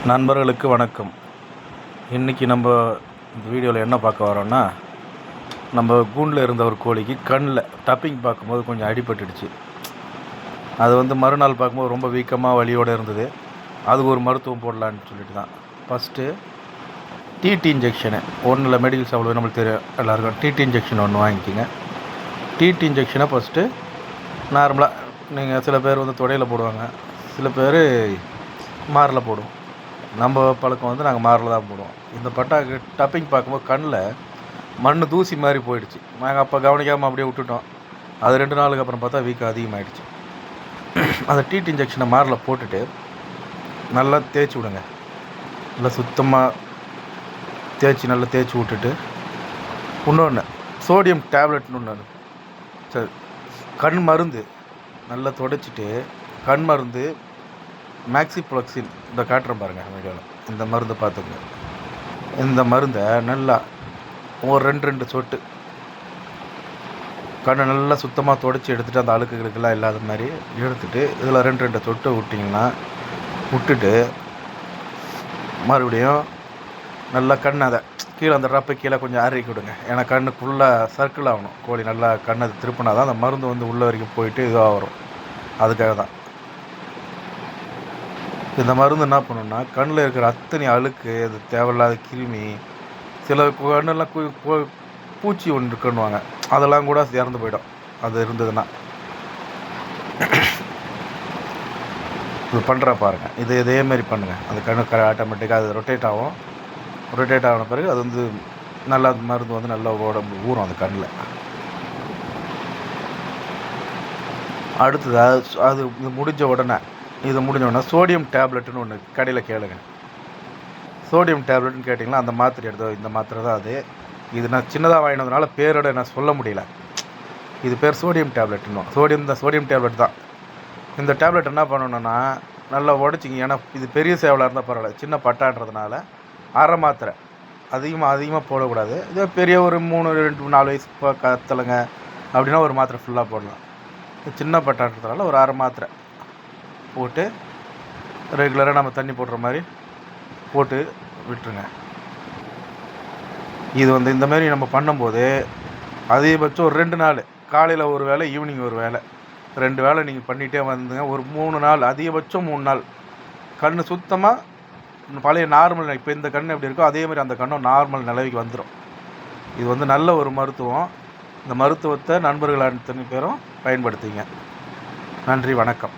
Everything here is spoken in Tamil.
நண்பர்களுக்கு வணக்கம். இன்றைக்கி நம்ம இந்த வீடியோவில் என்ன பார்க்க வரோன்னா, நம்ம கூண்டில் இருந்த ஒரு கோழிக்கு கண்ணில் டப்பிங் பார்க்கும்போது கொஞ்சம் அடிபட்டுடுச்சு. அது மறுநாள் பார்க்கும்போது ரொம்ப வீக்கமாக வலியோடு இருந்தது. அதுக்கு ஒரு மருத்துவம் போடலான்னு சொல்லிட்டு தான். ஃபஸ்ட்டு டிடி இன்ஜெக்ஷனு ஒன்றில் மெடிக்கல் ஷாப்பில் நம்மளுக்கு தெரியும் எல்லாருக்கும். டிடி இன்ஜெக்ஷன் ஒன்று வாங்கிக்கிங்க. டிடி இன்ஜெக்ஷனை ஃபஸ்ட்டு நார்மலாக நீங்கள் சில பேர் தொடையில் போடுவாங்க, சில பேர் மாரில் போடுவோம். நம்ம பழக்கம் நாங்கள் மாரில் தான் போடுவோம். இந்த பட்டாக்கு டப்பிங் பார்க்கும்போது கண்ணில் மண் தூசி மாதிரி போயிடுச்சு. நாங்கள் அப்போ கவனிக்காமல் அப்படியே விட்டுட்டோம். அது 2 நாளுக்கு அப்புறம் பார்த்தா வீக்கம் அதிகமாகிடுச்சு. அந்த டிடி இன்ஜெக்ஷனை மாரில் போட்டுட்டு நல்லா தேய்ச்சி விடுங்க. நல்லா சுத்தமாக நல்லா தேய்ச்சி விட்டுட்டு, இன்னொன்று சோடியம் டேப்லெட்னு ஒன்று சரி கண் மருந்து நல்லா துடைச்சிட்டு, கண் மருந்து மேக்ஸிப்ளோக்சின் இந்த காட்டுறேன் பாருங்கள் வீடியோவில். இந்த மருந்து பார்த்துங்க. இந்த மருந்தை நல்லா ஒரு 2 சொட்டு கண்ணை நல்லா சுத்தமாக துடைச்சி எடுத்துகிட்டு, அந்த அழுக்குகளுக்கெல்லாம் இல்லாத மாதிரி எடுத்துகிட்டு, இதில் 2 சொட்டு விட்டிங்கன்னா விட்டுட்டு, மறுபடியும் நல்லா கண் அதை கீழே அந்த ரப்பை கீழே கொஞ்சம் அரைக்கி விடுங்க. ஏன்னா கண்ணுக்குள்ளே சர்க்கிள் ஆகணும். கோழி நல்லா கண்ணை திருப்பினா தான் அந்த மருந்து உள்ளே வரைக்கும் போயிட்டு இதுவாக வரும். அதுக்காக தான் இந்த மருந்து என்ன பண்ணணும்னா, கண்ணில் இருக்கிற அத்தனை அழுக்கு, அது தேவையில்லாத கிருமி, சில கண்ணெல்லாம் பூச்சி ஒன்று இருக்குன்னுவாங்க, அதெல்லாம் கூட இறந்து போயிடும் அது இருந்ததுன்னா. இது பண்ணுற பாருங்கள், இதேமாரி பண்ணுங்கள். அந்த கண்ணு ஆட்டோமேட்டிக்காக அது ரொட்டேட் ஆகும். ரொட்டேட் ஆகின பிறகு அது நல்லா மருந்து நல்லா உடம்பு ஊறும் அந்த கண்ணில். அடுத்தது அது முடிஞ்ச உடனே சோடியம் டேப்லெட்டுன்னு ஒன்று கடையில் கேளுங்க. சோடியம் டேப்லெட்னு கேட்டிங்கன்னா அந்த மாத்திரை எடுத்தோம். இந்த மாத்திரை தான் அது. இது நான் சின்னதாக வாங்கினதுனால பேரோட நான் சொல்ல முடியல. இது பேர் சோடியம் டேப்லெட்டுன்னு. சோடியம் டேப்லெட் தான். இந்த டேப்லெட் என்ன பண்ணணுன்னா, நல்லா உடச்சிங்க. ஏன்னா இது பெரிய சேவலாக இருந்தால் பரவாயில்ல, சின்ன பட்டான்றதுனால அரை மாத்திரை அதிகமாக போடக்கூடாது. இதே பெரிய ஒரு 3, 2, 4 வயசு கத்தலைங்க அப்படின்னா ஒரு மாத்திரை ஃபுல்லாக போடலாம். சின்ன பட்டான்றதுனால ஒரு அரை மாத்திரை போட்டு ரெகுலராக நம்ம தண்ணி போடுற மாதிரி போட்டு விட்டுருங்க. இது இந்தமாரி நம்ம பண்ணும்போது அதிகபட்சம் ஒரு 2 நாள், காலையில் ஒரு வேளை, ஈவினிங் ஒரு வேளை, 2 வேளை நீங்கள் பண்ணிகிட்டே வந்துங்க. ஒரு 3 நாள், அதிகபட்சம் 3 நாள் கண் சுத்தமாக பழைய நார்மல், இப்போ இந்த கண் எப்படி இருக்கோ அதேமாதிரி அந்த கண்ணும் நார்மல் நிலைக்கு வந்துடும். இது நல்ல ஒரு மருத்துவம். இந்த மருத்துவத்தை நண்பர்கள் அத்தனை பேரும் பயன்படுத்திங்க. நன்றி, வணக்கம்.